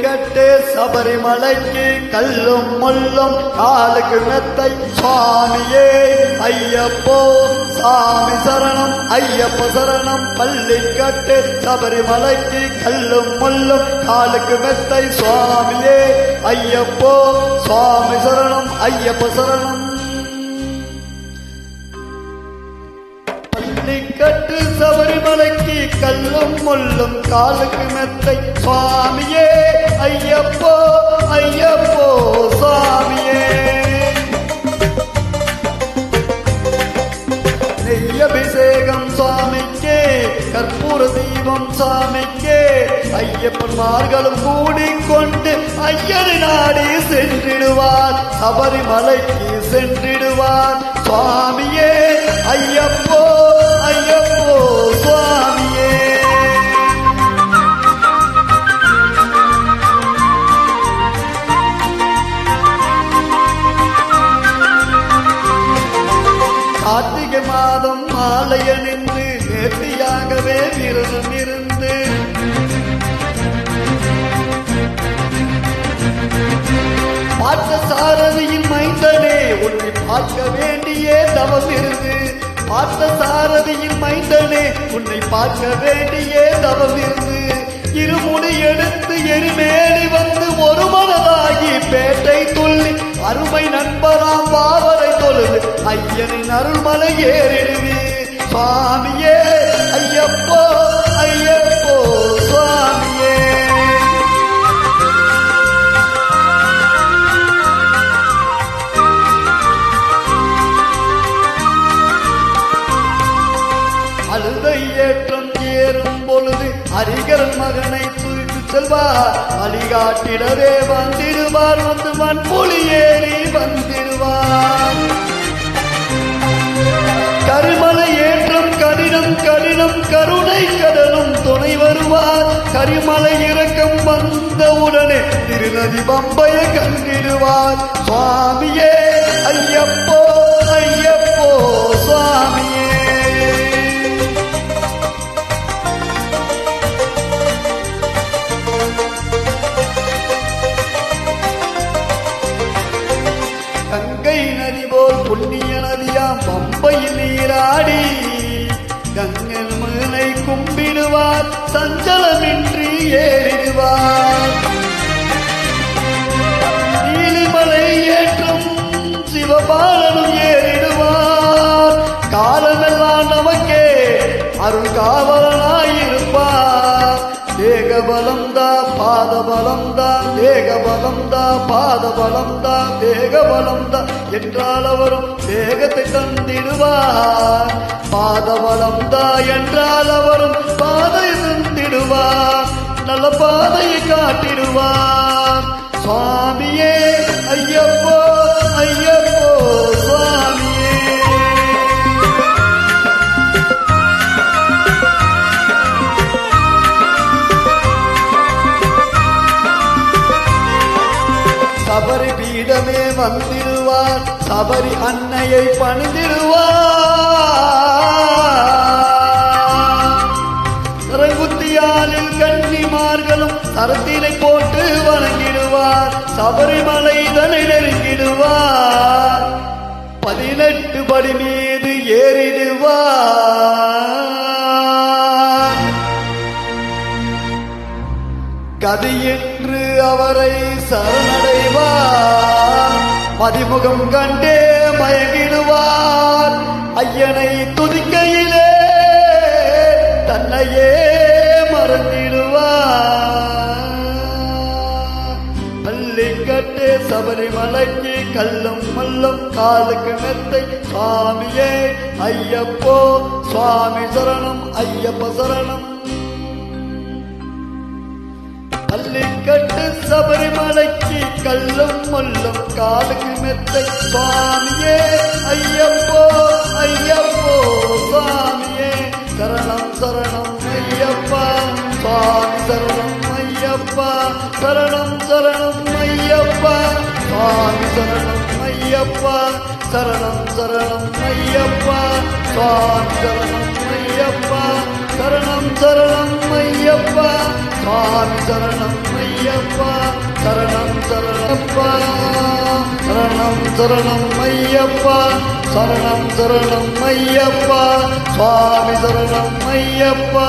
பள்ளிக்கட்டு சபரிமலைக்கு கல்லும் முள்ளும் காலுக்கு மெத்தை சுவாமியே ஐயப்போ சாமி சரணம் ஐயப்ப சரணம். பள்ளிக்கட்டு சபரிமலைக்கு கல்லும் முள்ளும் காலுக்கு மெத்தை சுவாமியே ஐயப்போ சுவாமி சரணம் ஐயப்ப சரணம். பள்ளிக்கட்டு சபரிமலைக்கு கல்லும் முள்ளும் காலுக்கு மெத்தை சுவாமியே ஐயப்போ ஐயப்போ சுவாமியே. நெய்யபிஷேகம் சுவாமிக்கே கற்பூர தீபம் சுவாமிக்கே ஐயப்பன்மார்களும் கூடிக்கொண்டு ஐயனை நாடி சென்றிடுவார் சபரிமலைக்கு சென்றிடுவார் சுவாமியே ஐயப்போ ஐயப்போ சுவாமியே. கார்த்திகை மாதம் மாலைய நின்று நேர்த்தியாகவே விரதம் இருந்து பார்த்த சாரதியின் மைந்தனே உன்னை பார்க்க வேண்டியே தவம் இருந்து பார்த்த சாரதியின் மைந்தனே உன்னை பார்க்க வேண்டியே தவம் இருந்து இருமுடி எடுத்து எரிமேலி வந்து ஒரு மனதாகி பேட்டை துள்ளி அருமை நண்பராம் பாவரை தொழுது ஐயனின் அருள்மலை ஏறிடுவி சுவாமியே ஐயப்போ ஐயப்போ சுவாமியே. அழுதை ஏற்றம் ஏறும் பொழுது ஹரிகரன் மகனை தூக்கி செல்வார் வழிகாட்டிடவே வந்திடுவார் வந்து மண்புலி ஏறி வந்திடுவார். கரிமலை ஏற்றம் கடினம் கடினம் கருணை கடலும் துணை வருவார் கரிமலை இறக்கம் வந்தவுடனே திருநதி பம்பைய கண்டிடுவார் சுவாமியே ஐயப்போ ஐயப்போ சுவாமியே. கங்கை நதி போல் புண்ணிய நதியாம் பம்பையில் நீராடி கங்கன் மகனை கும்பிடுவார் சஞ்சலமின்றி ஏறிடுவார். நீலிமலை ஏற்றும் சிவபாலனும் ஏறிடுவார் காலமெல்லாம் நமக்கே அருள் காவலனாயிருப்பார். தேகபலம் தான் பாதபலம் தான் தேகபலம் தான் பாதபலம் தான் தேகபலம் தான் என்றால் அவரும் தேகத்தை தந்திடுவார். பாதபலம் தான் என்றால் அவரும் பாதையை தந்திடுவார் நல்ல பாதையை காட்டிடுவார் சுவாமியே ஐயப்போ ஐயப்போ சுவாமியே. சபரி பீடமே வந்திடுவார் சபரி அன்னையை பணிந்திடுவார். சரங்குத்தியாலில் கன்னிமார்களும் சரத்தினை போட்டு வணங்கிடுவார் சபரிமலை தனை நெருங்கிடுவார் 18 படி மீது ஏறிடுவார். கதியின்று அவரை சரணடைவார் மதிமுகம் கண்டே மயங்கிடுவார். ஐயனை துதிக்கையிலே தன்னையே மறந்திடுவார். பள்ளிக்கட்டு சபரிமலைக்கு கல்லும் மல்லும் காலுக்கு மெத்தை சுவாமியே ஐயப்போ சுவாமி சரணம் ஐயப்ப சரணம். பள்ளிக்கட்டு சபரிமலைக்கு கல்லும் முள்ளும் காலுக்கு மெத்தை சுவாமியே ஐயப்போ ஐயப்போ சுவாமியே. சரணம் சரணம் ஐயப்பா சுவாமி சரணம் ஐயப்பா சரணம் சரணம் ஐயப்பா சுவாமி சரணம் ஐயப்பா சரணம் சரணம் ஐயப்பா சுவாமி சரணம் ஐயப்பா சரணம் சரணம் ஐயப்பா சுவாமி சரணம் ஐயப்பா சரணம் சரணப்பா சரணம் சரணம் ஐயப்பா சரணம் சரணம் ஐயப்பா சுவாமி சரணம் ஐயப்பா